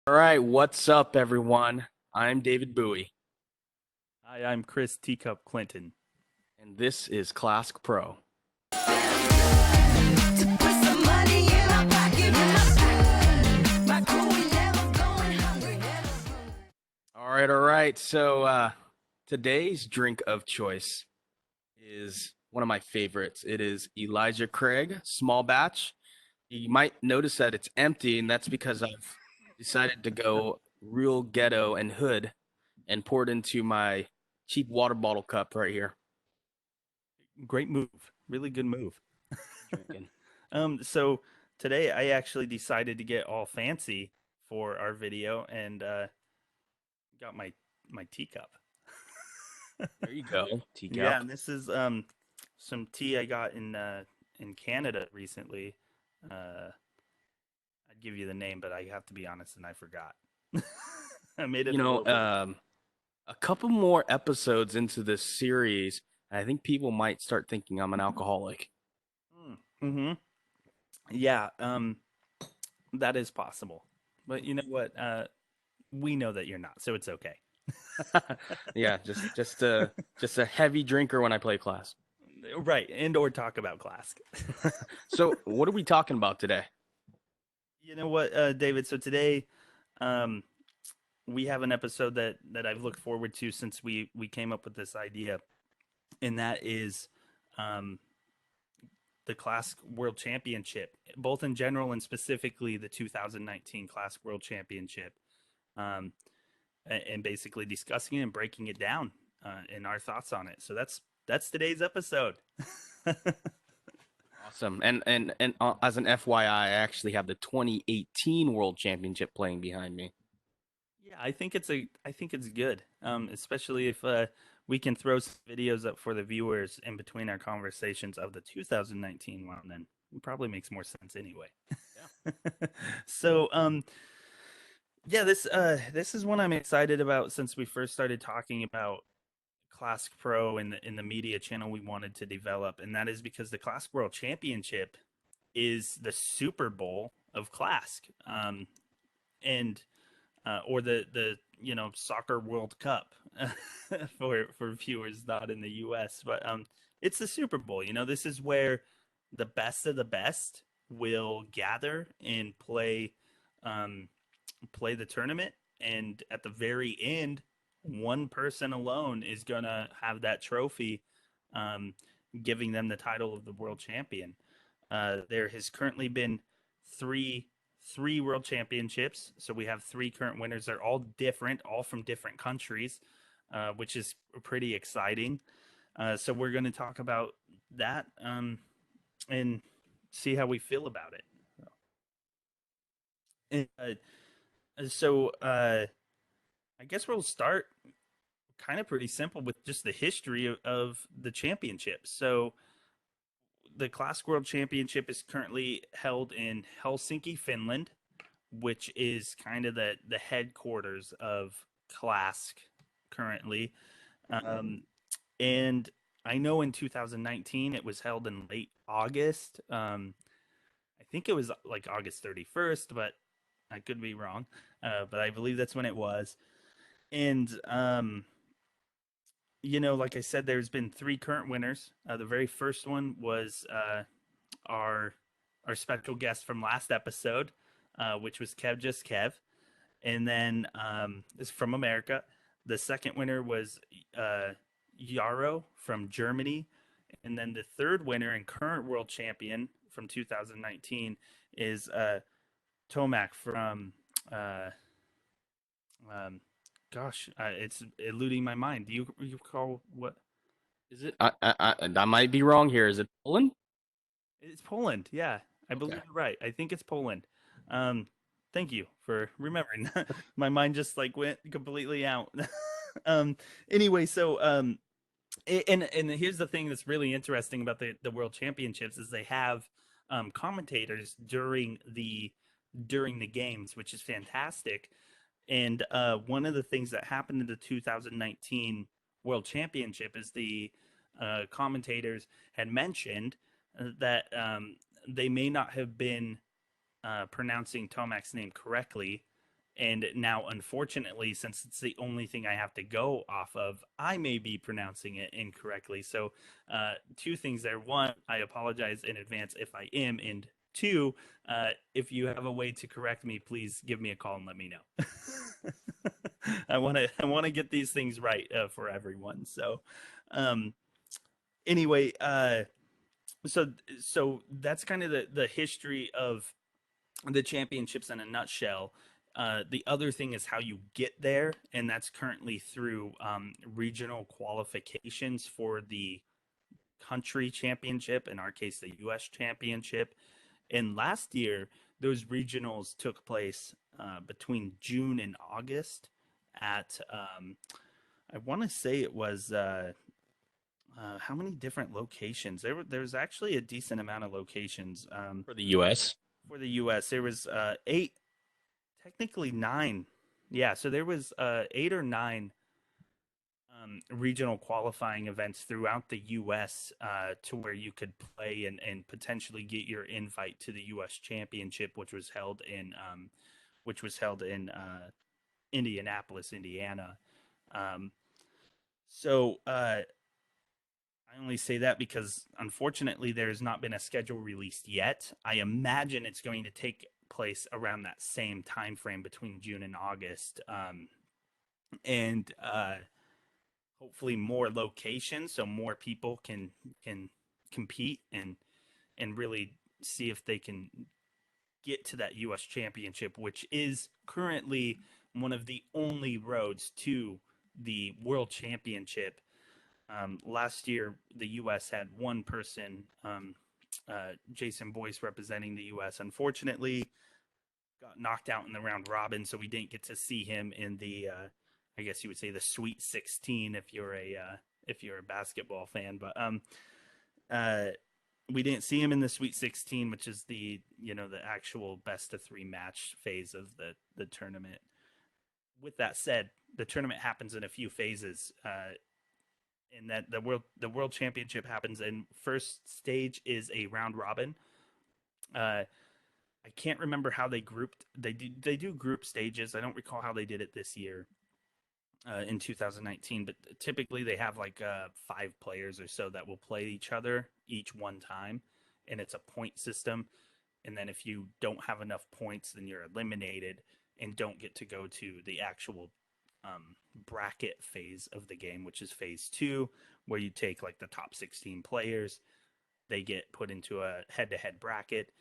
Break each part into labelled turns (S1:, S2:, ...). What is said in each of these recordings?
S1: All right, what's up, everyone? I'm David Bowie,
S2: Hi, I'm Chris Teacup Clinton.
S1: and this is Klask Pro. All right. So today's drink of choice is one of my favorites. It is Elijah Craig Small Batch. You might notice that it's empty, and that's because I've decided to go real ghetto and hood and pour it into my cheap water bottle cup right here.
S2: Great move. Really good move.
S1: Drinking.
S2: So today I actually decided to get all fancy for our video and got my teacup.
S1: There you go,
S2: Yeah,
S1: teacup.
S2: and this is some tea I got in Canada recently. I'd give you the name, but I have to be honest, and I forgot. I made it
S1: You
S2: a
S1: know,
S2: little bit.
S1: a couple more episodes into this series, I think people might start thinking I'm an alcoholic.
S2: Mm-hmm. Yeah, that is possible. But you know what? We know that you're not, so it's okay.
S1: Yeah, just a heavy drinker when I play class.
S2: Right, and or talk about Klask.
S1: So, what are we talking about today?
S2: You know what, David? So today, um, we have an episode that I've looked forward to since we came up with this idea, and that is, um, the Klask World Championship, both in general and specifically the 2019 Klask World Championship, um, and basically discussing it and breaking it down, and our thoughts on it. So that's today's episode.
S1: Awesome. And as an FYI, I actually have the 2018 World Championship playing behind me.
S2: Yeah, I think it's good. Especially if we can throw some videos up for the viewers in between our conversations of the 2019 one, then it probably makes more sense anyway.
S1: Yeah.
S2: So, yeah, this is one I'm excited about since we first started talking about Klask Pro in the media channel we wanted to develop, and that is because the Klask World Championship is the Super Bowl of Klask. And or the soccer World Cup for viewers not in the U.S. But it's the Super Bowl. You know, this is where the best of the best will gather and um, play the tournament, and at the very end, one person alone is gonna have that trophy, um, giving them the title of the world champion. There has currently been three three world championships. So we have three current winners. They're all different, all from different countries, which is pretty exciting. So we're going to talk about that, and see how we feel about it. And, I guess we'll start kind of pretty simple with just the history of the championship. So the Klask World Championship is currently held in Helsinki, Finland, which is kind of the headquarters of Klask currently. Um, and I know in 2019 it was held in late August. I think it was like August 31st, but I could be wrong. But I believe that's when it was. And like I said, there's been three current winners. The very first one was our our special guest from last episode, which was Kev Just Kev, and then is from America. The second winner was Yarrow from Germany, and then the third winner and current world champion from 2019 is Tomac from. Uh, um, Gosh, it's eluding my mind. Do you recall what
S1: Is it? I might be wrong here. Is it Poland?
S2: it's Poland? Yeah, I believe
S1: Okay.
S2: you're right. I think it's Poland. Um, Thank you for remembering. My mind just like went completely out. um, anyway, so and here's the thing that's really interesting about the World Championships is they have commentators during the games, which is fantastic. And one of the things that happened in the 2019 World Championship is the commentators had mentioned that they may not have been pronouncing Tomac's name correctly, And now, unfortunately, since it's the only thing I have to go off of, I may be pronouncing it incorrectly. So, two things there. One, I apologize in advance if I am. And two, if you have a way to correct me, please give me a call and let me know. I want to get these things right for everyone. So, um, anyway, so so that's kind of the history of the championships in a nutshell. The other thing is how you get there, and that's currently through regional qualifications for the country championship, in our case, the U.S. championship. And last year, those regionals took place between June and August at, I want to say it was, how many different locations? There's actually a decent amount of locations.
S1: For the US.
S2: For the U.S., there was eight, technically nine. Yeah, so there was eight or nine regional qualifying events throughout the U.S. To where you could play and potentially get your invite to the U.S. Championship, which was held in Indianapolis, Indiana. Um, so I only say that because unfortunately there has not been a schedule released yet. I imagine it's going to take place around that same time frame between June and August, and hopefully more locations so more people can compete and really see if they can get to that U.S. championship, which is currently one of the only roads to the world championship. Last year, the U.S. had one person, Jason Boyce, representing the U.S. Unfortunately, got knocked out in the round robin, so we didn't get to see him in the, I guess you would say, the Sweet 16 if you're a basketball fan. But uh, we didn't see him in the Sweet 16, which is the actual best of three match phase of the tournament. With that said, the tournament happens in a few phases. In that the world championship happens, and first stage is a round robin. I can't remember how they do group stages. I don't recall how they did it this year in 2019, but typically they have like five players or so that will play each other each one time, and it's a point system. And then if you don't have enough points, then you're eliminated and don't get to go to the actual bracket phase of the game, which is phase two, where you take like the top 16 players. They get put into a head to head bracket,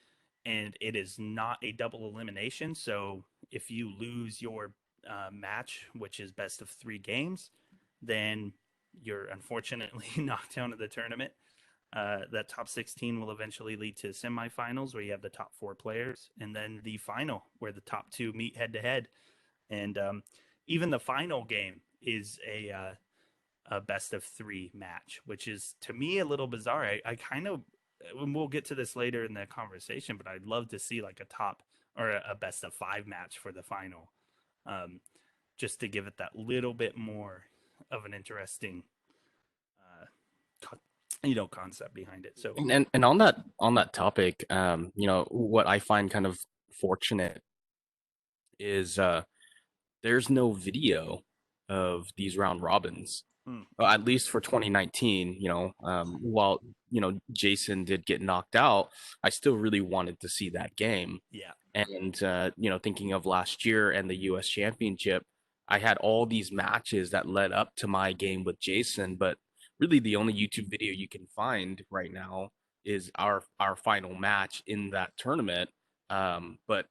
S2: and it is not a double elimination. So if you lose your match, which is best of three games, then you're unfortunately knocked out of the tournament. That top 16 will eventually lead to semifinals where you have the top four players, and then the final where the top two meet head to head. And even the final game is a best of three match, which is to me a little bizarre. I kind of, and we'll get to this later in the conversation, but I'd love to see like a top or a best of five match for the final, um, just to give it that little bit more of an interesting, concept behind it. So
S1: And on that topic, what I find kind of fortunate is there's no video of these round robins.
S2: mm,
S1: At least for 2019, while Jason did get knocked out, I still really wanted to see that game.
S2: yeah,
S1: And thinking of last year and the U.S. Championship, I had all these matches that led up to my game with Jason, but really the only YouTube video you can find right now is our final match in that tournament. But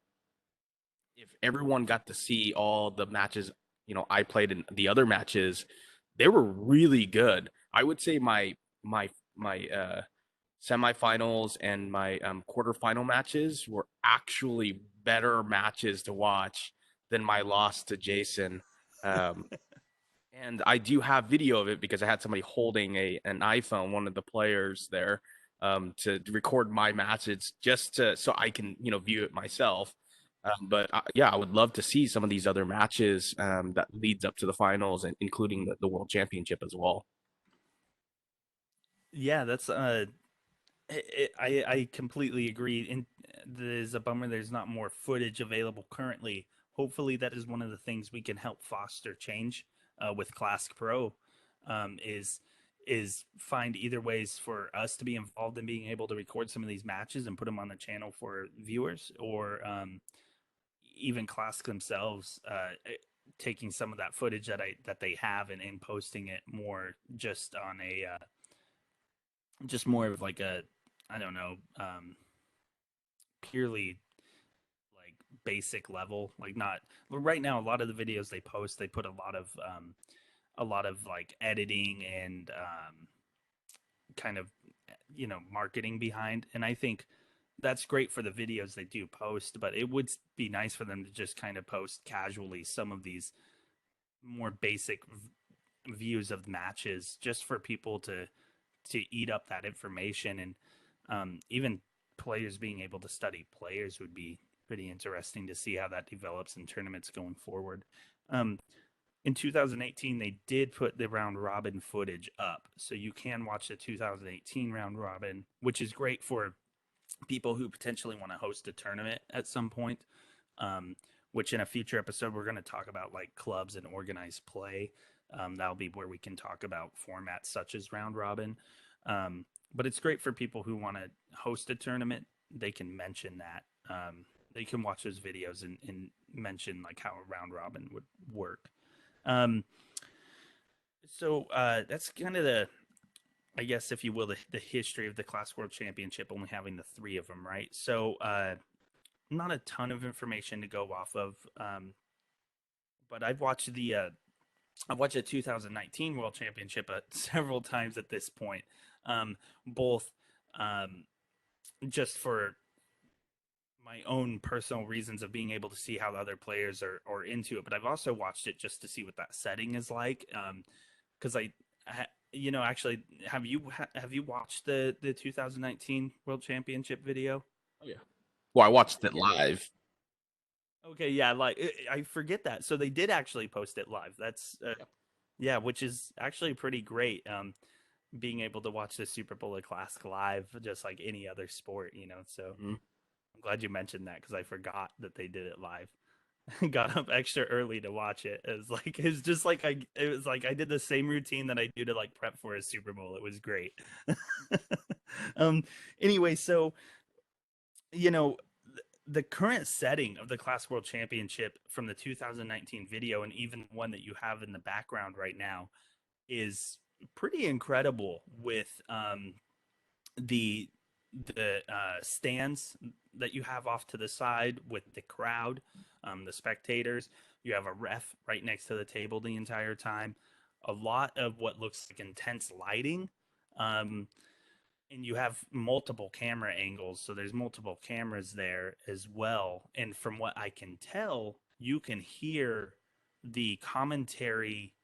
S1: if everyone got to see all the matches, I played in the other matches, they were really good. I would say my semifinals and my quarterfinal matches were actually better matches to watch than my loss to Jason. Um, and I do have video of it because I had somebody holding an iPhone, one of the players there, to record my matches just so I can view it myself. But yeah, I would love to see some of these other matches that leads up to the finals, and including the world championship as well.
S2: yeah, that's I completely agree. And there's a bummer there's not more footage available currently. hopefully that is one of the things we can help foster change with Klask Pro, is find either ways for us to be involved in being able to record some of these matches and put them on the channel for viewers, or even Klask themselves taking some of that footage that they have, and posting it more just on a just more of like a, I don't know, purely like basic level, like not right now. A lot of the videos they post, they put a lot of like editing and kind of, marketing behind, and I think that's great for the videos they do post, but it would be nice for them to just kind of post casually some of these more basic views of matches, just for people to eat up that information. And even players being able to study players would be pretty interesting to see how that develops in tournaments going forward. um, in 2018 they did put the round robin footage up, so you can watch the 2018 round robin, which is great for people who potentially want to host a tournament at some point. um, which in a future episode we're going to talk about like clubs and organized play. That'll be where we can talk about formats such as round robin. But it's great for people who want to host a tournament. They can mention that. They can watch those videos and mention like how a round robin would work. Um, so that's kind of the, I guess, if you will, the history of the Class World Championship, only having the three of them, right? So not a ton of information to go off of, but I've watched the 2019 World Championship several times at this point, both um, just for my own personal reasons of being able to see how the other players are into it, but I've also watched it just to see what that setting is like. Because actually, have you watched the 2019 World Championship video?
S1: Oh yeah. Well, I watched it
S2: Yeah.
S1: live.
S2: Okay, yeah, like I forget that. So they did actually post it live. That's
S1: Yep.
S2: yeah, which is actually pretty great. Being able to watch the Super Bowl of Classic live, just like any other sport. So
S1: Mhm.
S2: I'm glad you mentioned that because I forgot that they did it live. Got up extra early to watch it. It's just like it was like I did the same routine that I do to like prep for a Super Bowl. It was great. um. Anyway, so you know the current setting of the Class World Championship from the 2019 video, and even one that you have in the background right now, is pretty incredible with the stands that you have off to the side with the crowd, the spectators. You have a ref right next to the table the entire time. A lot of what looks like intense lighting. Um, and you have multiple camera angles, so there's multiple cameras there as well. And from what I can tell, you can hear the commentary,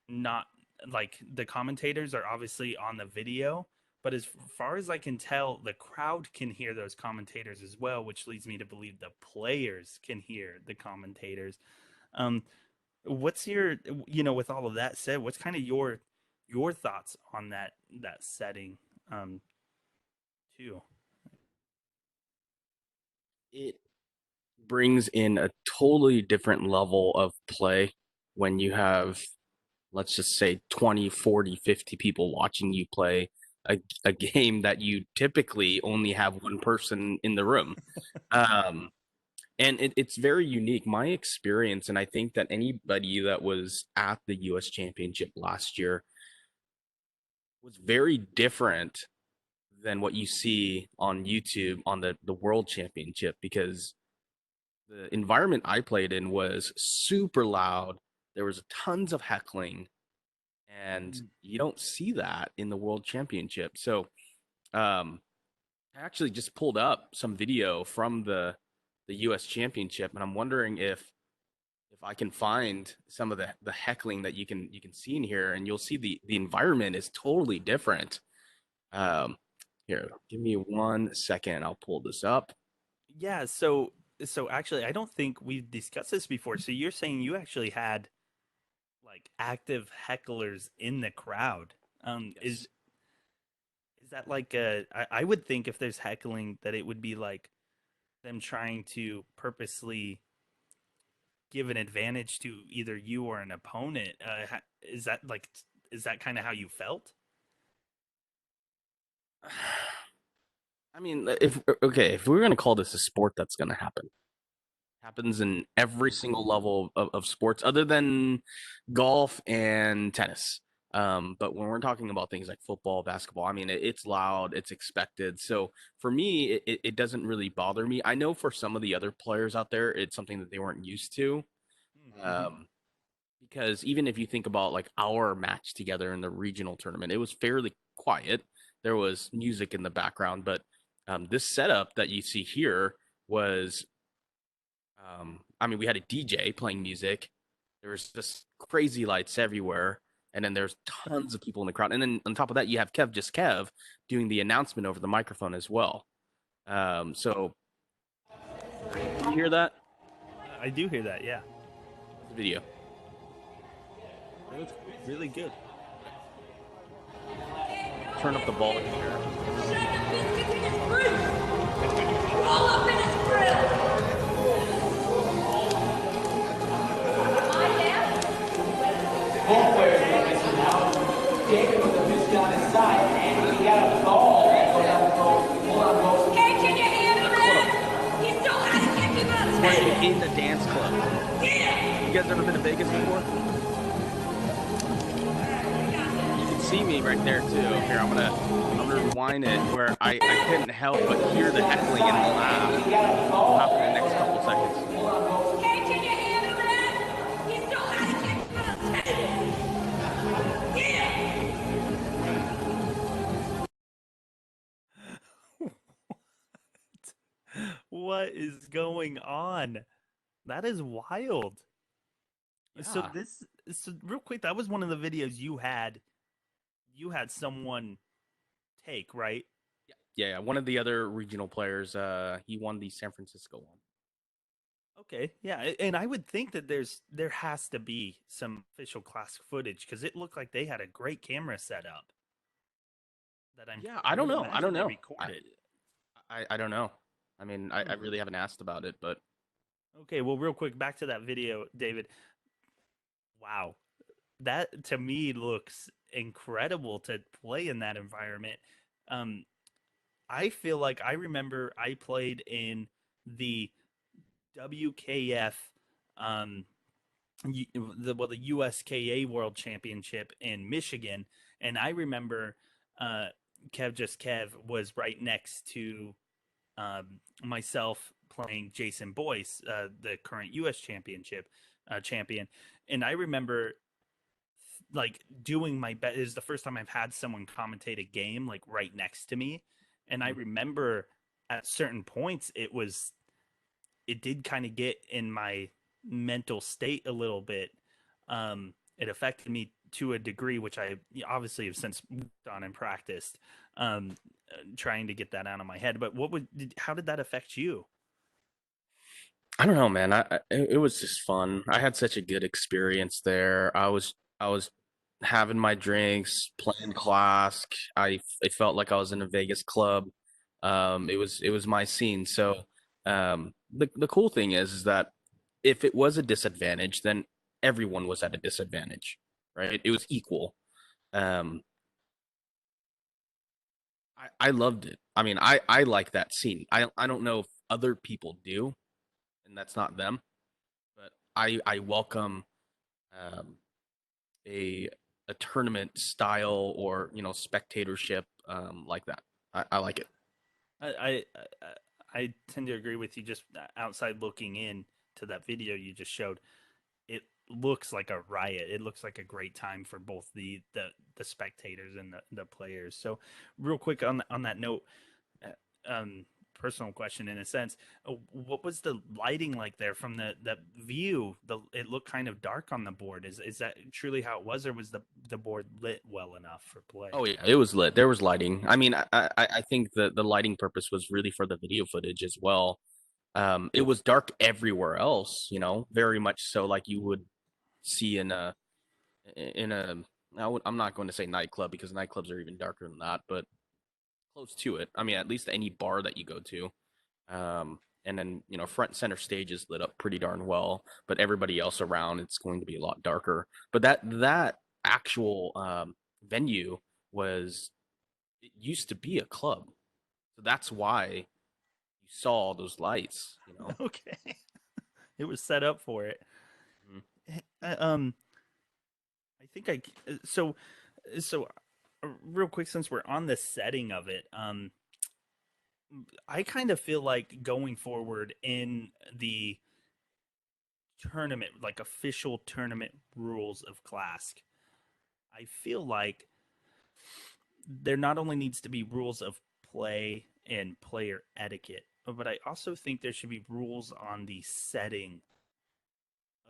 S2: not like the commentators are obviously on the video, but as far as I can tell, the crowd can hear those commentators as well, which leads me to believe the players can hear the commentators. Um, what's your, with all of that said, what's kind of your thoughts on that setting, um, too?
S1: It brings in a totally different level of play when you have, let's just say, 20, 40, 50 people watching you play a game that you typically only have one person in the room. Um, and it's very unique. My experience, and I think that anybody that was at the US Championship last year was very different than what you see on YouTube on the World Championship, because the environment I played in was super loud. There was tons of heckling, and
S2: Mm.
S1: you don't see that in the World Championship. So, I actually just pulled up some video from the U.S. Championship, and I'm wondering if I can find some of the heckling that you can see in here, and you'll see the environment is totally different. Um, Here, give me 1 second. I'll pull this up.
S2: Yeah, so actually I don't think we've discussed this before. So you're saying you actually had like active hecklers in the crowd. Is
S1: Yes.
S2: is that like I would think if there's heckling that it would be like them trying to purposely give an advantage to either you or an opponent. Is that kind of how you felt?
S1: I mean, if we're gonna call this a sport, that's gonna happen. Happens in every single level of sports, other than golf and tennis. But when we're talking about things like football, basketball, I mean, it's loud, it's expected. So for me, it doesn't really bother me. I know for some of the other players out there, it's something that they weren't used to.
S2: Mm-hmm.
S1: Um, because even if you think about like our match together in the regional tournament, it was fairly quiet. There was music in the background, but this setup that you see here was, I mean, we had a DJ playing music. There was just crazy lights everywhere, and then there's tons of people in the crowd. And then on top of that, you have Kev doing the announcement over the microphone as well. So you hear that?
S2: I do hear that. Yeah,
S1: The video.
S2: that was really good.
S1: Turn up the volume here.
S3: Shake the biscuits in his fruit! Roll up in his grill!
S4: Both players are missing now. Jacob with the biscuit on his side, and he got a ball.
S3: Hey, can you handle that? He's so out of kicking us!
S1: Playing in the dance club.
S3: Yeah!
S1: You guys ever been to Vegas before? You can see me right there too. Here, I'm gonna rewind it where I couldn't help but hear the heckling and laugh. Will happen in the next couple seconds.
S3: Hey, can you handle that? He's so out of kicking us! Yeah!
S2: What is going on? That is wild. So
S1: Yeah.
S2: so real quick, that was one of the videos you had. You had someone take, right?
S1: Yeah. One of the other regional players, he won the San Francisco one.
S2: Okay, yeah, and I would think that there has to be some official Klask footage because it looked like they had a great camera setup. That
S1: Yeah,
S2: I
S1: I don't
S2: would
S1: know. I don't
S2: imagine they
S1: know.
S2: recorded.
S1: I don't know. I mean, I really haven't asked about it, but
S2: Okay, well, real quick, back to that video, David. Wow, that to me looks incredible to play in that environment. Um, I feel like I remember I played in the WKF, um, the USKA World Championship in Michigan, and I remember uh, Kev was right next to myself playing Jason Boyce, the current U.S. Championship champion, and I remember like doing my best. It is the first time I've had someone commentate a game like right next to me, and I remember at certain points it did kind of get in my mental state a little bit. It affected me to a degree, which I obviously have since worked on and practiced, trying to get that out of my head. But how did that affect you?
S1: I don't know, man. It was just fun. I had such a good experience there. I was having my drinks, playing Klask. It felt like I was in a Vegas club. It was my scene. So the cool thing is that if it was a disadvantage, then everyone was at a disadvantage, right? It was equal. Um, I loved it. I mean, I like that scene. I don't know if other people do, and that's not them, but I welcome um, a a tournament style or spectatorship like that. I like it.
S2: I tend to agree with you. Just outside looking in to that video you just showed, it looks like a riot. It looks like a great time for both the spectators and the players. So, real quick on that note, personal question in a sense, what was the lighting like there from the view? It looked kind of dark on the board. Is that truly how it was, or was the board lit well enough for play?
S1: Oh yeah, it was lit. There was lighting. I mean, I think the lighting purpose was really for the video footage as well. It was dark everywhere else, very much so like you would see in a I'm not going to say nightclub because nightclubs are even darker than that, but close to it. I mean, at least any bar that you go to. and then front and center stage is lit up pretty darn well, but everybody else around it's going to be a lot darker. But that actual venue it used to be a club, so that's why you saw all those lights.
S2: Okay. It was set up for it.
S1: Mhm.
S2: I think so real quick, since we're on the setting of it, I kind of feel like going forward in the tournament, like official tournament rules of Klask, I feel like there not only needs to be rules of play and player etiquette, but I also think there should be rules on the setting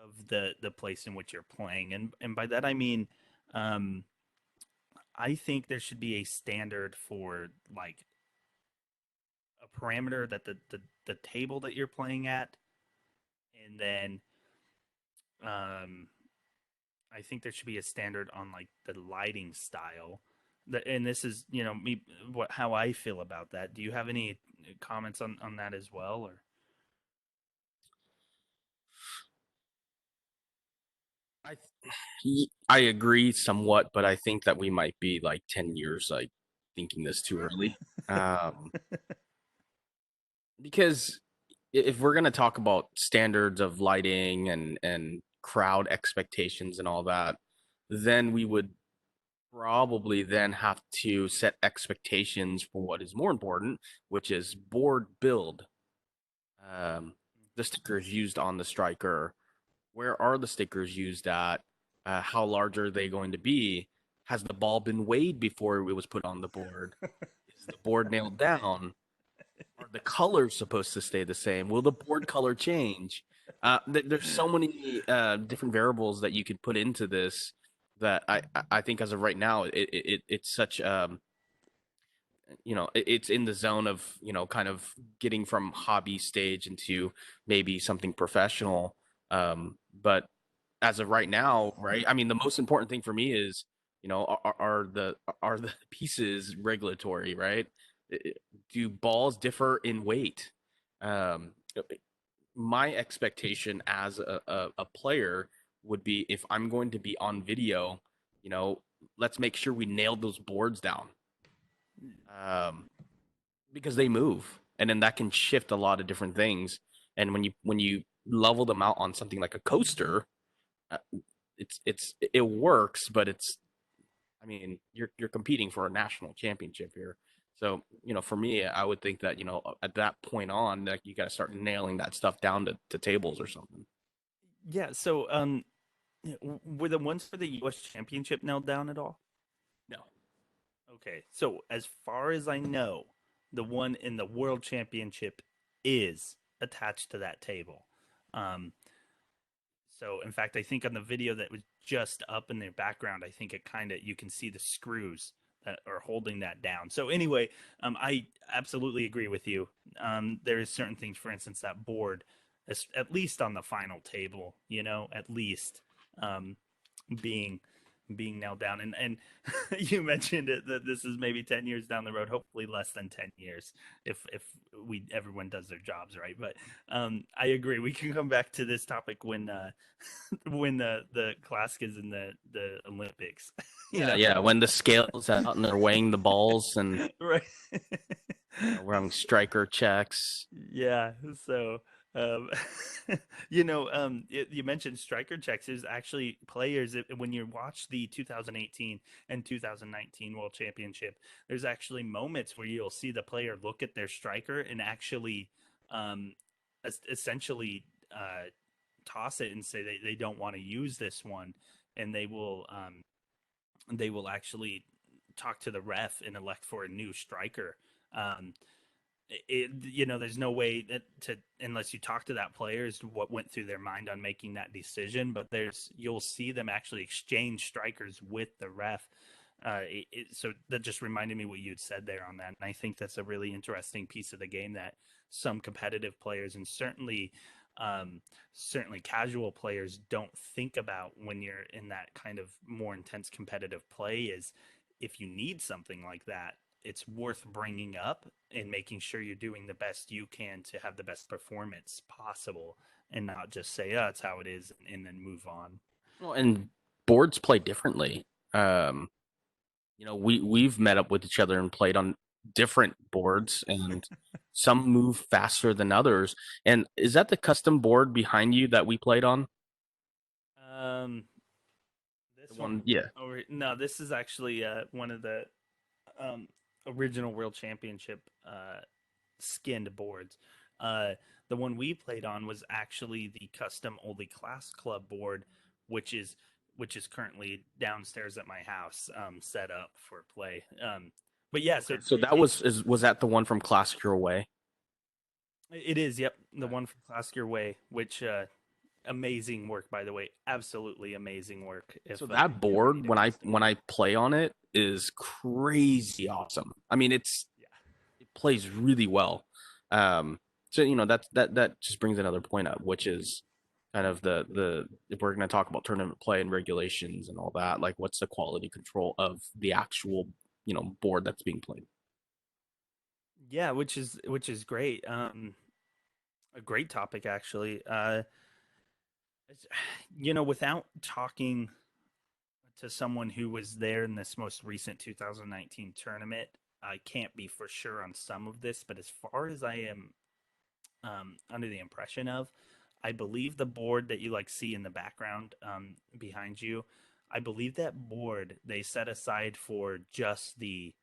S2: of the place in which you're playing, and by that I mean, um, I think there should be a standard for like a parameter that the table that you're playing at, and then um, I think there should be a standard on like the lighting style. And this is me, how I feel about that. Do you have any comments on that as well, or?
S1: I agree somewhat, but I think that we might be like 10 years like thinking this too early. Um, because if we're going to talk about standards of lighting and crowd expectations and all that, then we would probably then have to set expectations for what is more important, which is board build. The stickers used on the striker, where are the stickers used at? How large are they going to be? Has the ball been weighed before it was put on the board? Is the board nailed down? Are the colors supposed to stay the same? Will the board color change? There's so many different variables that you could put into this that I think as of right now it's such it's in the zone of kind of getting from hobby stage into maybe something professional. But as of right now, right, I mean the most important thing for me is are the pieces regulatory, right? Do balls differ in weight? um my expectation as a player would be, if I'm going to be on video, you know let's make sure we nailed those boards down, um, because they move, and then that can shift a lot of different things. And when you level them out on something like a coaster, uh, it works, but I mean, you're competing for a national championship here. So for me, I would think that at that point on, like, you got to start nailing that stuff down to tables or something.
S2: Yeah. So, were the ones for the U.S. Championship nailed down at all?
S1: No.
S2: Okay. So, as far as I know, the one in the World Championship is attached to that table. Um, So, in fact, I think on the video that was just up in the background, I think it kind of you can see the screws that are holding that down. So, anyway, I absolutely agree with you. There is certain things, for instance, that board, at least on the final table, at least um, being nailed down. And you mentioned it, that this is maybe 10 years down the road, hopefully less than 10 years if we everyone does their jobs right. But I agree, we can come back to this topic when when the Klask is in the Olympics.
S1: Yeah, when the scales out and they're weighing the balls and
S2: Right.
S1: running striker checks.
S2: Yeah. So, um, you mentioned striker checks. There's actually players when you watch the 2018 and 2019 World Championship. There's actually moments where you'll see the player look at their striker and actually, um, essentially, toss it and say they don't want to use this one, and they will actually talk to the ref and elect for a new striker. Um, there's no way that to unless you talk to that player is what went through their mind on making that decision. But you'll see them actually exchange strikers with the ref. So that just reminded me what you'd said there on that, and I think that's a really interesting piece of the game that some competitive players, and certainly casual players, don't think about when you're in that kind of more intense competitive play, is if you need something like that, it's worth bringing up and making sure you're doing the best you can to have the best performance possible, and not just say, "Oh, it's how it is," and then move on.
S1: Well, and boards play differently. Um, we've met up with each other and played on different boards, and some move faster than others. And is that the custom board behind you that we played on?
S2: Um, this
S1: The one, yeah.
S2: no, this is actually one of the um, original World Championship skinned boards. Uh, the one we played on was actually the custom Oldie Class Club board, which is currently downstairs at my house, set up for play. But yeah,
S1: So that was that the one from Klask Your Way?
S2: it is. Yep, the one from Klask Your Way, which amazing work, by the way, absolutely amazing work.
S1: So that board, when I play on it, is crazy awesome. I mean, it plays really well. So that just brings another point up, which is kind of the if we're going to talk about tournament play and regulations and all that, like what's the quality control of the actual board that's being played.
S2: Yeah, which is great. A great topic actually. Without talking to someone who was there in this most recent 2019 tournament, I can't be for sure on some of this, but as far as I am under the impression of, I believe the board that you see in the background behind you, I believe that board they set aside for just the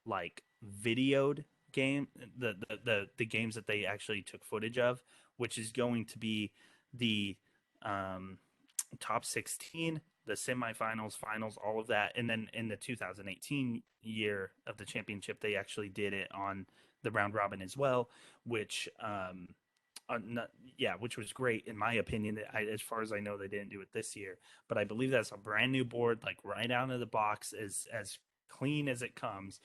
S2: videoed game, the games that they actually took footage of, which is going to be the top 16, the semifinals, finals, all of that. And then in the 2018 year of the championship, they actually did it on the round robin as well, which which was great in my opinion. As far as I know, they didn't do it this year, but I believe that's a brand new board, right out of the box, as clean as it comes.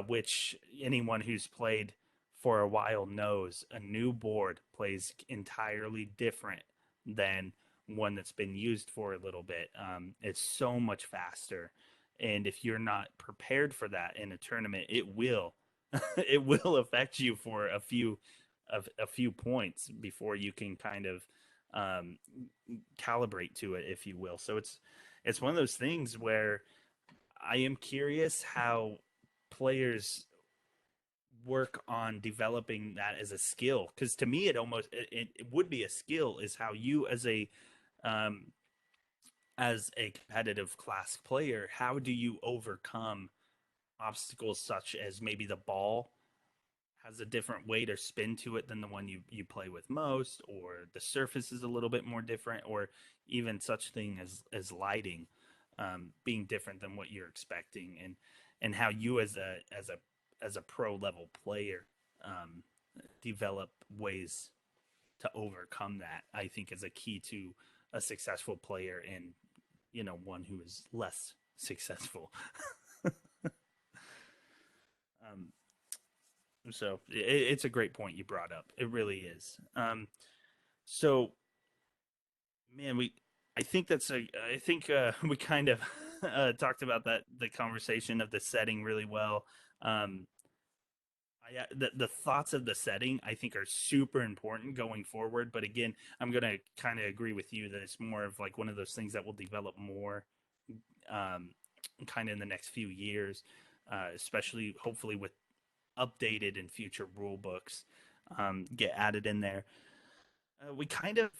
S2: Which anyone who's played for a while knows a new board plays entirely different than one that's been used for a little bit. It's so much faster, and if you're not prepared for that in a tournament, it will it will affect you for a few points before you can kind of calibrate to it, if you will. So it's one of those things where I am curious how players work on developing that as a skill, because to me it would be a skill, is how you as a competitive class player, how do you overcome obstacles such as maybe the ball has a different weight or spin to it than the one you play with most, or the surface is a little bit more different, or even such thing as lighting being different than what you're expecting, and how you as a pro level player develop ways to overcome that, I think is a key to a successful player and one who is less successful. So it's a great point you brought up. It really is. So man, I think we kind of talked about the conversation of the setting really well. The thoughts of the setting, I think, are super important going forward. But again, I'm going to kind of agree with you that it's more of one of those things that will develop more kind of in the next few years, especially hopefully with updated and future rule books get added in there. We kind of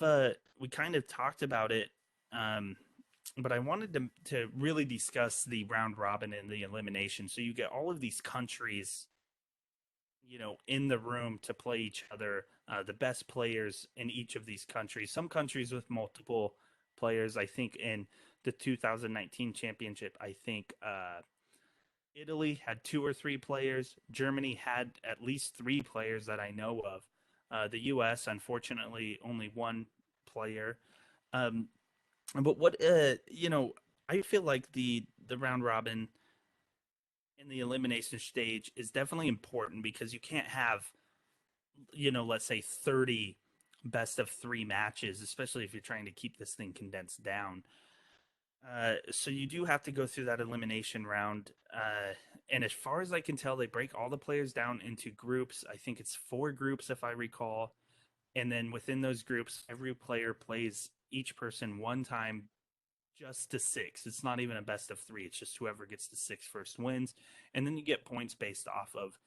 S2: talked about it, but I wanted to really discuss the round robin and the elimination. So you get all of these countries in the room to play each other, the best players in each of these countries. Some countries with multiple players. I think in the 2019 championship, I think Italy had 2 or 3 players. Germany had at least 3 players that I know of. The U.S., unfortunately, only 1 player. But I feel like the round robin in the elimination stage is definitely important, because you can't have, let's say 30 best of 3 matches, especially if you're trying to keep this thing condensed down. So you do have to go through that elimination round. And as far as I can tell, they break all the players down into groups. I think it's 4 groups, if I recall. And then within those groups, every player plays each person one time just to 6. It's not even a best of 3. It's just whoever gets to 6 first wins. And then you get points based off of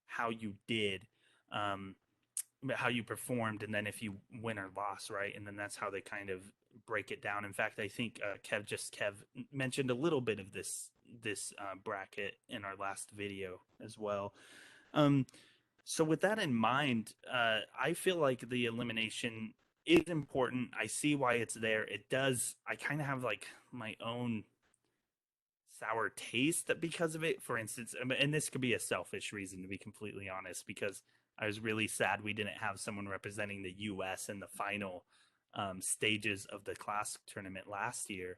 S2: how you did, how you performed, and then if you win or lost, right? And then that's how they kind of break it down. In fact, I think Kev mentioned a little bit of this bracket in our last video as well. So with that in mind, I feel like the elimination is important. I see why it's there. It does. I kind of have like my own sour taste because of it. For instance, and this could be a selfish reason, to be completely honest, because I was really sad we didn't have someone representing the U.S. in the final stages of the Klask tournament last year.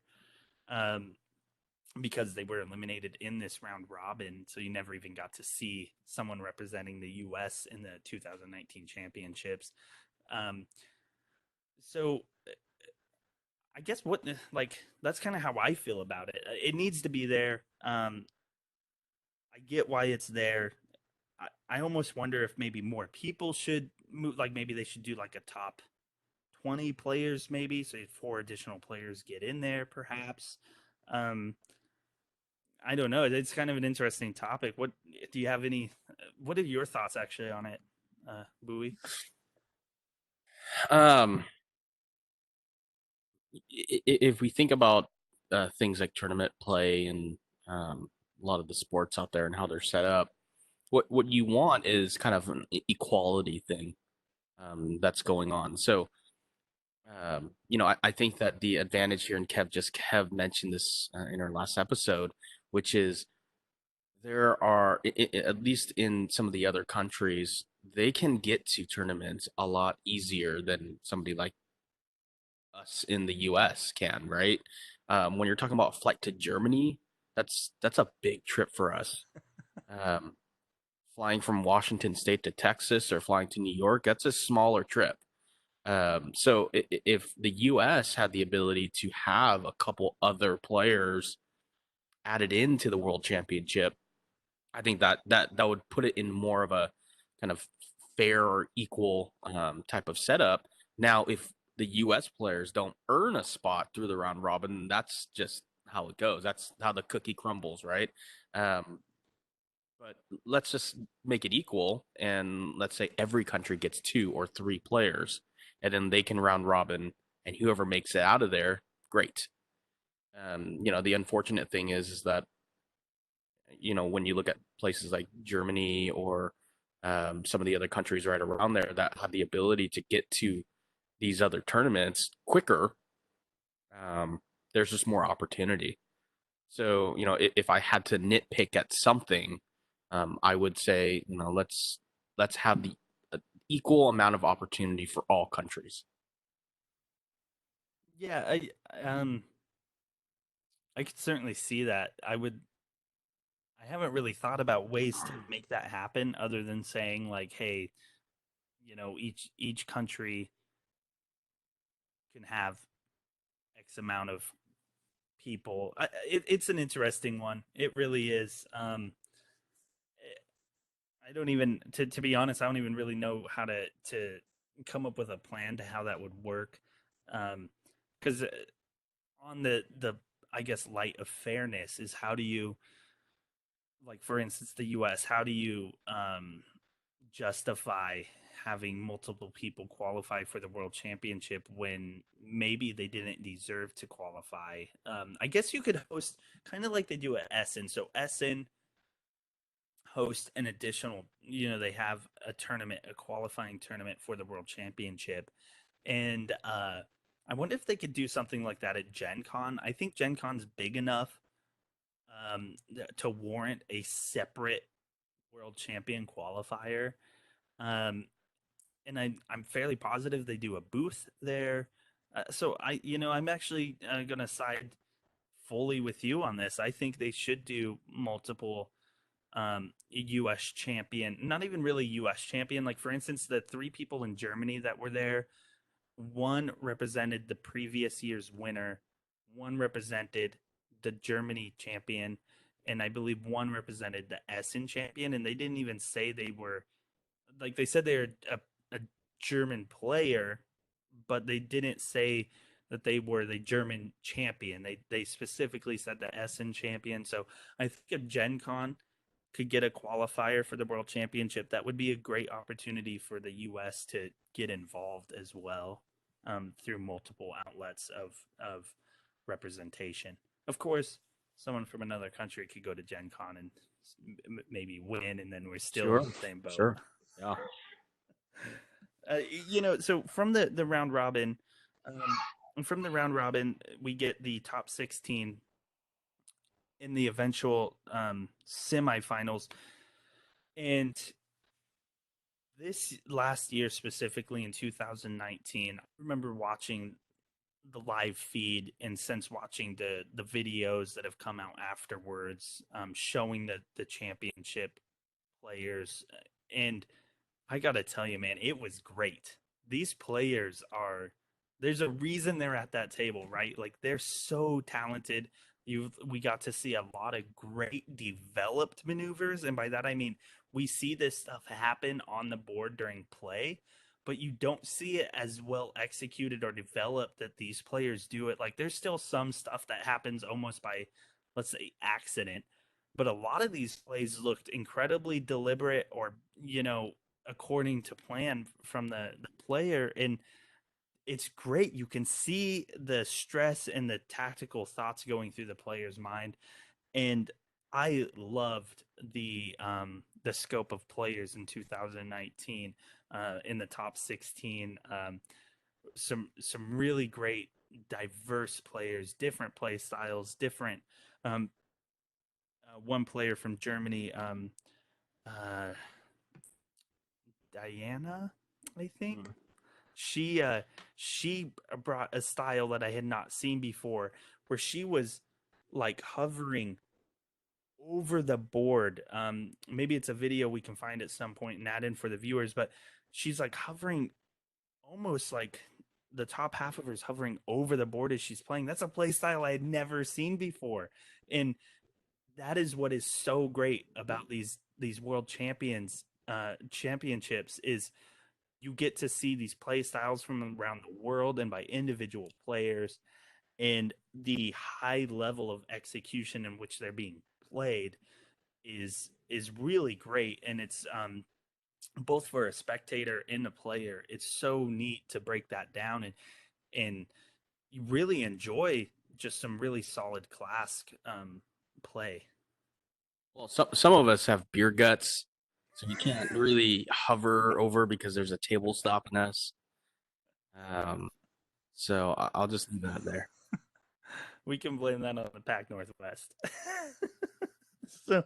S2: Because they were eliminated in this round robin, so you never even got to see someone representing the U.S. in the 2019 championships. So I guess that's kind of how I feel about it. It needs to be there. I get why it's there. I almost wonder if maybe more people should move. Like maybe they should do like a top 20 players, maybe so 4 additional players get in there, perhaps. I don't know. It's kind of an interesting topic. What do you have any? What are your thoughts actually on it, Bowie?
S1: If we think about things like tournament play and a lot of the sports out there and how they're set up, what you want is kind of an equality thing that's going on. So, I think that the advantage here, and Kev mentioned this in our last episode, which is there are, at least in some of the other countries, they can get to tournaments a lot easier than somebody like us in the US can, right? When you're talking about a flight to Germany, that's a big trip for us. Um, Flying from Washington State to Texas or flying to New York, that's a smaller trip. So if the US had the ability to have a couple other players added into the World Championship, I think that would put it in more of a kind of fair or equal type of setup. Now, if the U.S. players don't earn a spot through the round robin, that's just how it goes. That's how the cookie crumbles, right? But let's just make it equal, and let's say every country gets 2 or 3 players, and then they can round robin, and whoever makes it out of there, great. The unfortunate thing is that when you look at places like Germany or some of the other countries right around there that have the ability to get to these other tournaments quicker, there's just more opportunity. So, if I had to nitpick at something, I would say, let's have the equal amount of opportunity for all countries.
S2: Yeah, I could certainly see that. I haven't really thought about ways to make that happen other than saying like, hey, each country can have X amount of people. It's an interesting one. It really is. I don't even, to be honest, I don't even really know how to come up with a plan to how that would work. Because on the I guess light of fairness is how do you, like for instance the US, how do you justify having multiple people qualify for the world championship when maybe they didn't deserve to qualify? I guess you could host kind of like they do at Essen. So Essen host an additional, they have a qualifying tournament for the world championship. And I wonder if they could do something like that at Gen Con. I think Gen Con's big enough to warrant a separate world champion qualifier. And I'm fairly positive they do a booth there. So I'm actually going to side fully with you on this. I think they should do multiple U.S. champion, not even really U.S. champion. Like for instance, the 3 people in Germany that were there, one represented the previous year's winner, one represented the Germany champion, and I believe one represented the Essen champion, and they didn't even say they were, like, they said they're a German player, but they didn't say that they were the German champion. They specifically said the Essen champion. So I think if Gen Con could get a qualifier for the World Championship, that would be a great opportunity for the U.S. to get involved as well, through multiple outlets of representation. Of course, someone from another country could go to Gen Con and maybe win, and then we're still in the same boat.
S1: Sure. Yeah.
S2: So from the round robin, we get the top 16 in the eventual semifinals. And this last year, specifically in 2019, I remember watching the live feed, and since watching the videos that have come out afterwards, showing the championship players. And I gotta tell you, man, it was great. These players there's a reason they're at that table, right? Like, they're so talented. We got to see a lot of great developed maneuvers, and by that I mean we see this stuff happen on the board during play, but you don't see it as well executed or developed that these players do it. Like, there's still some stuff that happens almost by, let's say, accident, but a lot of these plays looked incredibly deliberate, or according to plan from the player. And it's great. You can see the stress and the tactical thoughts going through the player's mind. And I loved the scope of players in 2019 in the top 16. Some really great diverse players, different play styles, different. One player from Germany, Diana, I think. She brought a style that I had not seen before, where she was like hovering over the board. Maybe it's a video we can find at some point and add in for the viewers, but she's like hovering, almost like the top half of her is hovering over the board as she's playing. That's a play style I had never seen before. And that is what is so great about these world championships, is you get to see these play styles from around the world and by individual players, and the high level of execution in which they're being played is really great. And it's both for a spectator and a player, it's so neat to break that down, and you really enjoy just some really solid Klask play.
S1: Well, some of us have beer guts, so you can't really hover over because there's a table stopping us. So I'll just leave that there.
S2: We can blame that on the Pac Northwest. So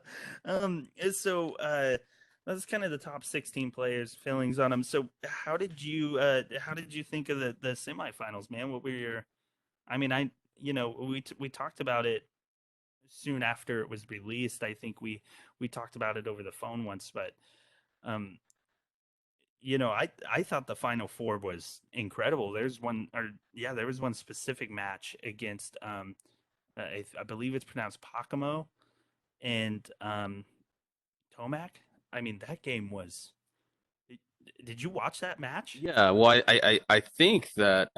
S2: that's kind of the top 16 players, feelings on them. So how did you think of the semifinals, man? What were your? I mean, we talked about it soon after it was released. I think we talked about it over the phone once, but I thought the final four was incredible. There was one specific match against I believe it's pronounced Giacomo and Tomac. I mean, that game was. Did you watch that match?
S1: Yeah, well, I think that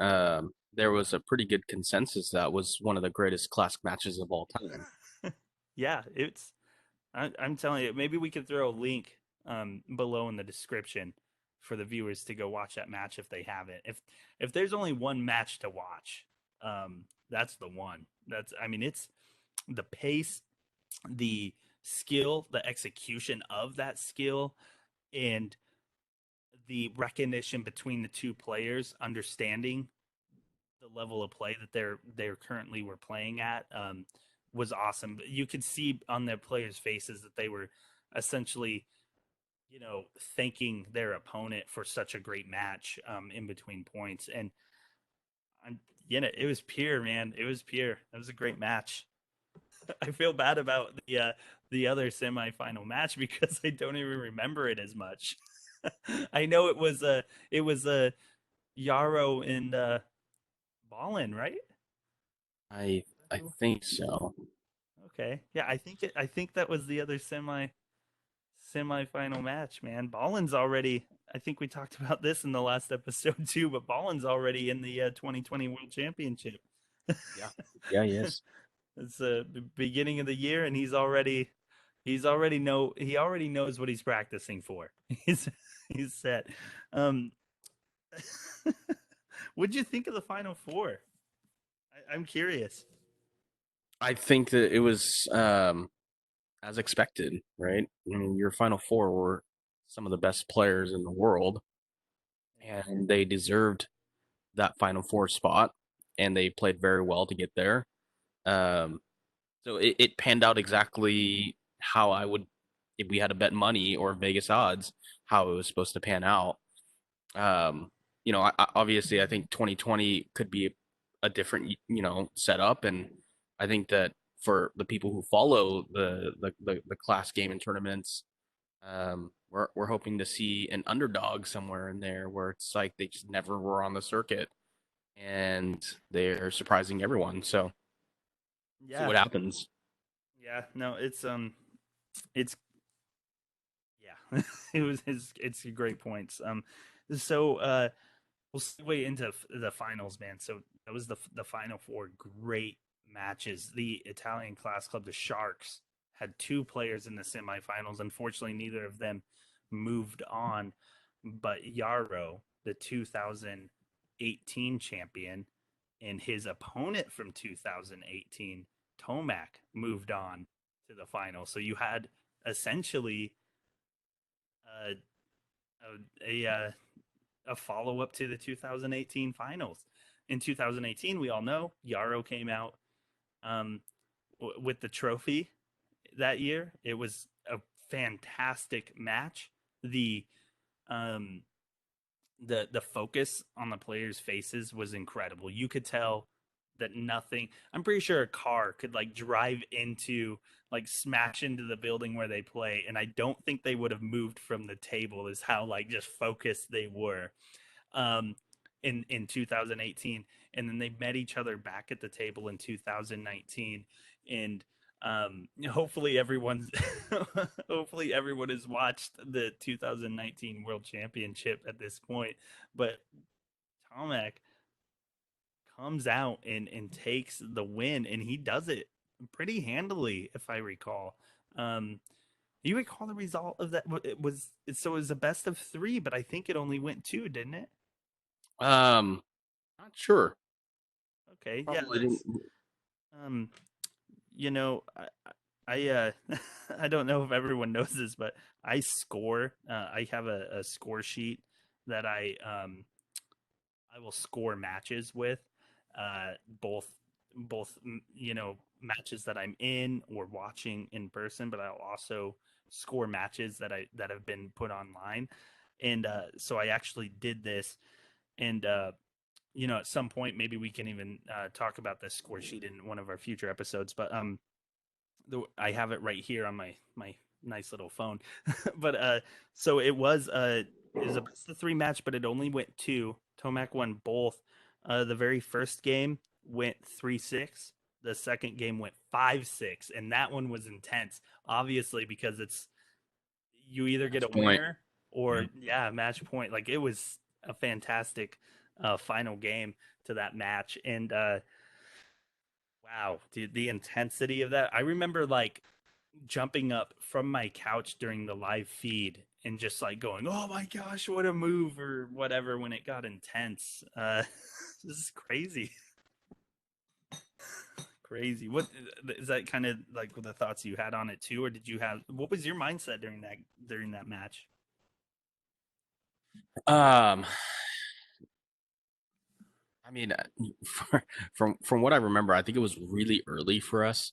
S1: there was a pretty good consensus that was one of the greatest Klask matches of all time.
S2: Yeah, I'm telling you, maybe we could throw a link below in the description for the viewers to go watch that match if they haven't. If there's only one match to watch, that's the one. It's the pace, the skill, the execution of that skill, and the recognition between the two players, understanding the level of play that they're currently were playing at, was awesome. You could see on their players' faces that they were essentially, thanking their opponent for such a great match in between points. And it was pure, man. It was pure. It was a great match. I feel bad about the other semifinal match because I don't even remember it as much. I know it was Yarrow and Ballin, right?
S1: I think so.
S2: Okay. Yeah, I think that was the other semifinal match, man. Ballin's already. I think we talked about this in the last episode too, but Ballin's already in the 2020 World Championship.
S1: Yeah. Yeah, yes.
S2: It's the beginning of the year, and he already knows what he's practicing for. He's set. Um, what'd you think of the Final Four? I'm curious.
S1: I think that it was as expected, right? I mean, your final four were some of the best players in the world, and they deserved that final four spot, and they played very well to get there. Um, so it panned out exactly how I would, if we had to bet money or Vegas odds, how it was supposed to pan out. Um, obviously, I think 2020 could be a different, setup, and I think that for the people who follow the class game and tournaments, we're hoping to see an underdog somewhere in there where it's like they just never were on the circuit and they're surprising everyone. So see
S2: Yeah,
S1: what happens.
S2: yeah. No, it's yeah. It's great points. So we'll segue into the finals, man. So that was the final four great matches. The Italian class club, the Sharks, had two players in the semifinals. Unfortunately, neither of them moved on, but Yarrow, the 2018 champion, and his opponent from 2018, Tomac, moved on to the final. So you had essentially uh, a follow up to the 2018 finals. In 2018, we all know Yarrow came out um, with the trophy that year. It was a fantastic match. Um, the focus on the players' faces was incredible. You could tell that nothing. I'm pretty sure a car could like drive into like smash into the building where they play, and I don't think they would have moved from the table. Is how like just focused they were um, in 2018, and then they met each other back at the table in 2019, and hopefully everyone's hopefully everyone has watched the 2019 World Championship at this point. But Tomac comes out and takes the win, and he does it pretty handily, if I recall. Um, you recall the result of that? It was so it was a best of three, but I think it only went two, didn't it?
S1: Um, Not sure.
S2: Okay, yeah,
S1: Probably didn't.
S2: that's um, you know, I don't know if everyone knows this, but I score. I have a score sheet that I will score matches with, uh, both matches that I'm in or watching in person, but I'll also score matches that have been put online, and so I actually did this, and at some point maybe we can even talk about this score sheet in one of our future episodes. But I have it right here on my nice little phone. But so it was a best of three match, but it only went two. Tomac won both. The very first game went 3-6. The second game went 5-6, and that one was intense. Obviously, because it's you either get a
S1: Match point.
S2: winner or
S1: Yeah.
S2: yeah, match point. Like it was a fantastic final game to that match, and wow, dude, the intensity of that. I remember like jumping up from my couch during the live feed and just like going, "Oh my gosh, what a move!" or whatever when it got intense. This is crazy, crazy. What is that kind of like the thoughts you had on it too, or did you have? What was your mindset during that match?
S1: Um, I mean, from what I remember, I think it was really early for us.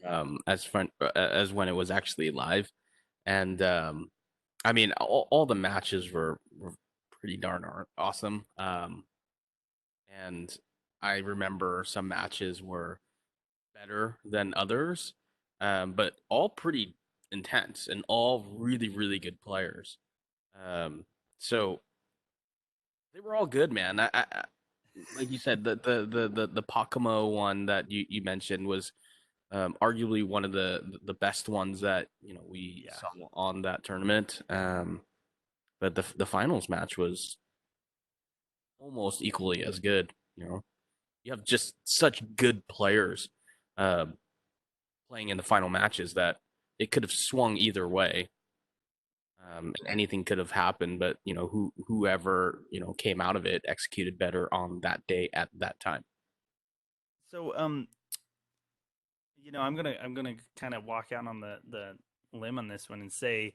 S1: As when it was actually live, and I mean, all the matches were pretty darn awesome. And I remember some matches were better than others, but all pretty intense and all really really good players. So they were all good, man. like you said, the Pakamo one that you mentioned was arguably one of the best ones that we
S2: Yeah.
S1: saw on that tournament. But the finals match was almost equally as good. You have just such good players uh, playing in the final matches that it could have swung either way. And anything could have happened, but whoever came out of it executed better on that day at that time.
S2: So I'm gonna kind of walk out on the limb on this one and say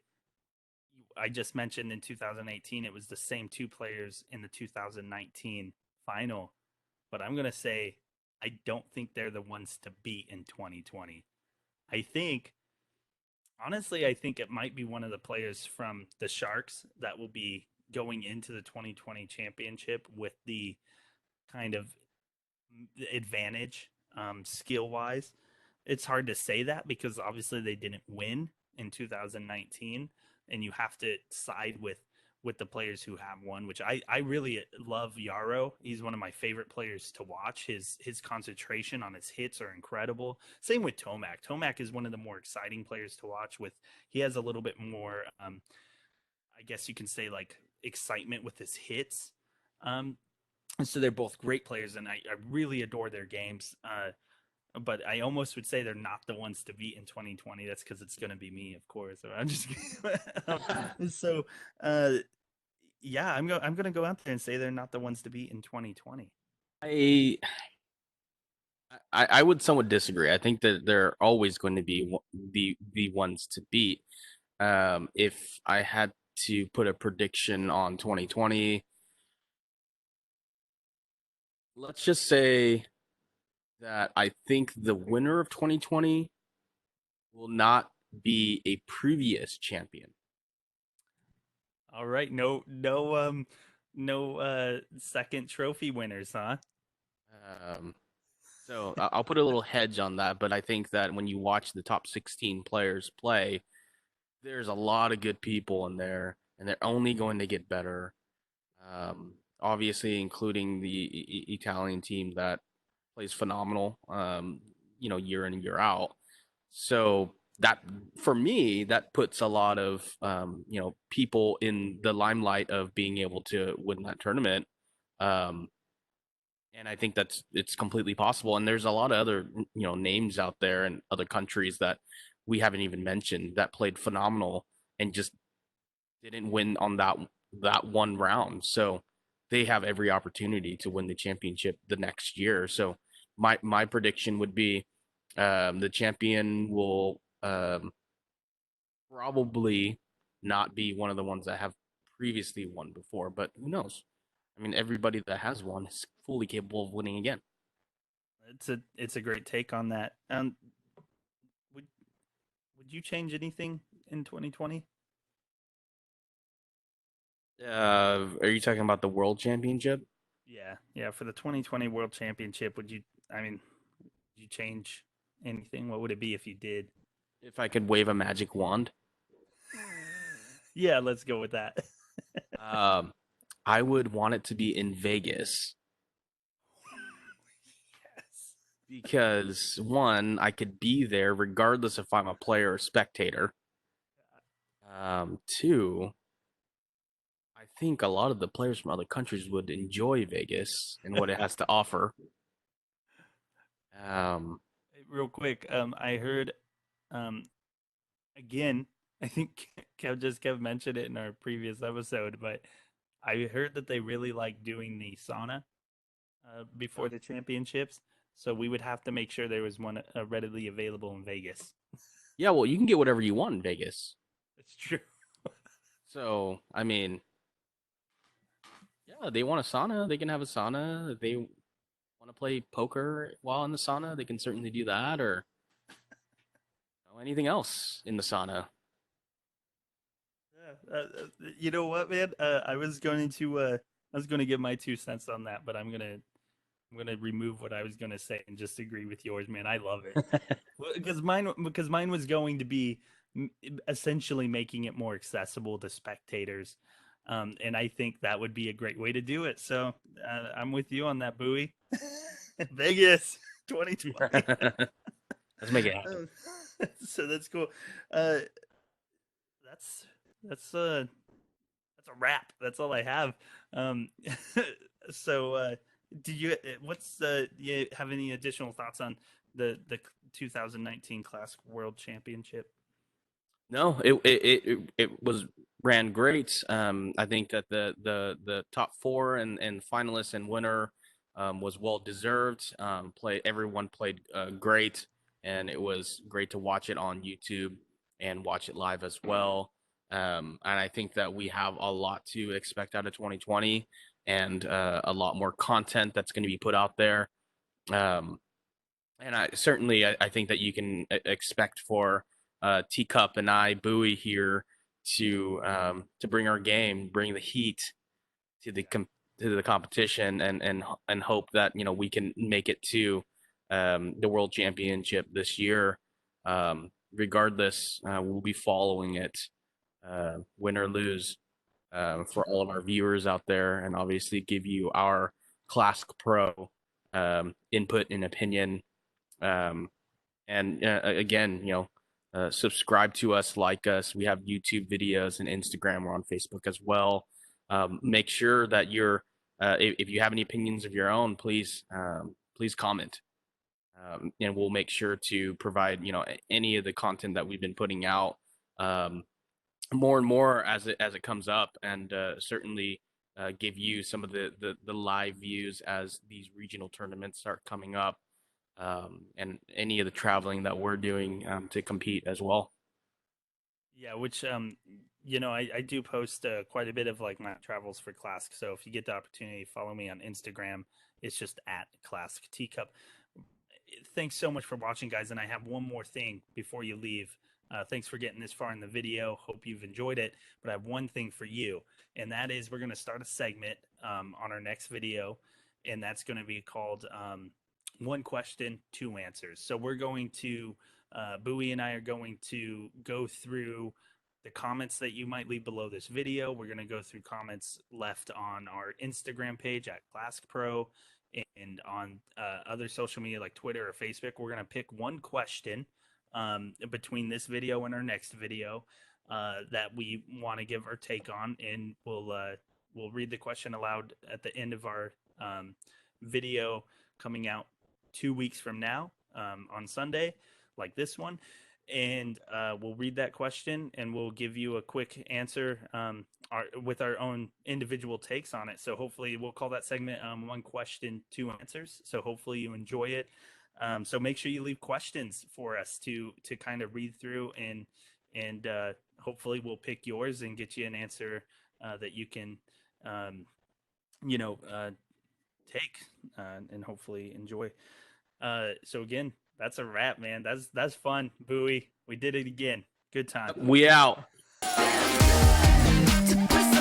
S2: I just mentioned in 2018 it was the same two players in the 2019 final, but I'm gonna say I don't think they're the ones to beat in 2020. I think honestly, I think it might be one of the players from the Sharks that will be going into the 2020 championship with the kind of advantage skill wise. It's hard to say that because obviously they didn't win in 2019, and you have to side with the players who have won, which I really love Yarrow. He's one of my favorite players to watch. His concentration on his hits are incredible. Same with Tomac. Tomac is one of the more exciting players to watch. He has a little bit more, I guess you can say, like excitement with his hits. And so they're both great players, and I really adore their games. But I almost would say they're not the ones to beat in 2020. That's because it's going to be me, of course. So I'm just so uh, yeah, I'm gonna go out there and say they're not the ones to beat in 2020.
S1: I I would somewhat disagree. I think that they're always going to be the ones to beat. If I had to put a prediction on 2020, let's just say that I think the winner of 2020 will not be a previous champion.
S2: All right, no second trophy winners, huh?
S1: Um, so I'll put a little hedge on that, but I think that when you watch the top 16 players play, there's a lot of good people in there, and they're only going to get better. Obviously, including the Italian team that plays phenomenal, year in and year out. So that, for me, that puts a lot of people in the limelight of being able to win that tournament. Um, and I think it's completely possible. And there's a lot of other names out there in other countries that we haven't even mentioned that played phenomenal and just didn't win on that one round. So they have every opportunity to win the championship the next year. So my prediction would be the champion will probably not be one of the ones that have previously won before, but who knows? I mean, everybody that has won is fully capable of winning again.
S2: It's a great take on that. Would would you change anything in 2020?
S1: Are you talking about the world championship?
S2: Yeah, for the 2020 World Championship, would you? I mean, would you change anything? What would it be if you did?
S1: If I could wave a magic wand,
S2: Yeah, let's go with that.
S1: um, I would want it to be in Vegas
S2: Yes.
S1: because one, I could be there regardless if I'm a player or spectator. Two, I think a lot of the players from other countries would enjoy Vegas and what it has to offer. Um,
S2: Real quick, I heard, um, again, I think Kev mentioned it in our previous episode, but I heard that they really like doing the sauna before the championships. So we would have to make sure there was one readily available in Vegas.
S1: yeah, well, you can get whatever you want in Vegas.
S2: That's true.
S1: So, I mean, yeah, they want a sauna, they can have a sauna. If they want to play poker while in the sauna, they can certainly do that, or anything else in the sauna.
S2: Yeah, you know what, man? I was going to give my 2 cents on that, but I'm gonna remove what I was gonna say and just agree with yours, man. I love it because mine was going to be essentially making it more accessible to spectators. And I think that would be a great way to do it. So I'm with you on that, Bowie. Vegas 2020.
S1: Let's make it happen.
S2: So that's cool. That's a wrap. That's all I have. So do you you have any additional thoughts on the 2019 Klask World Championship?
S1: No, it was ran great. I think that the top four and finalists and winner was well deserved. Everyone played great, and it was great to watch it on YouTube and watch it live as well. And I think that we have a lot to expect out of 2020, and a lot more content that's going to be put out there. And I think that you can expect for Teacup and I, Bowie here, to bring our game, bring the heat to the competition, and hope that we can make it to the World Championship this year. Regardless, we'll be following it, win or lose, for all of our viewers out there, and obviously give you our Klask Pro input and opinion. And again, subscribe to us, like us. We have YouTube videos and Instagram. We're on Facebook as well. Make sure that if you have any opinions of your own, please comment. And we'll make sure to provide, any of the content that we've been putting out, more and more as it comes up, and certainly give you some of the live views as these regional tournaments start coming up. And any of the traveling that we're doing to compete as well.
S2: Yeah, which I do post quite a bit of like my travels for Klask. So if you get the opportunity, follow me on Instagram. It's just at Klask Teacup. Thanks so much for watching, guys. And I have one more thing before you leave. Thanks for getting this far in the video. Hope you've enjoyed it. But I have one thing for you, and that is we're going to start a segment on our next video, and that's going to be called One Question, Two Answers. So we're going to, Bowie and I are going to go through the comments that you might leave below this video. We're going to go through comments left on our Instagram page at Klask Pro, and on other social media like Twitter or Facebook. We're going to pick one question between this video and our next video that we want to give our take on, and we'll read the question aloud at the end of our video coming out 2 weeks from now on Sunday, like this one. And we'll read that question and we'll give you a quick answer with our own individual takes on it. So hopefully we'll call that segment One Question, Two Answers. So hopefully you enjoy it. So make sure you leave questions for us to kind of read through, and hopefully we'll pick yours and get you an answer that you can, take and hopefully enjoy. So again, that's a wrap, man. That's fun, Bowie. We did it again. Good time.
S1: We out.
S3: To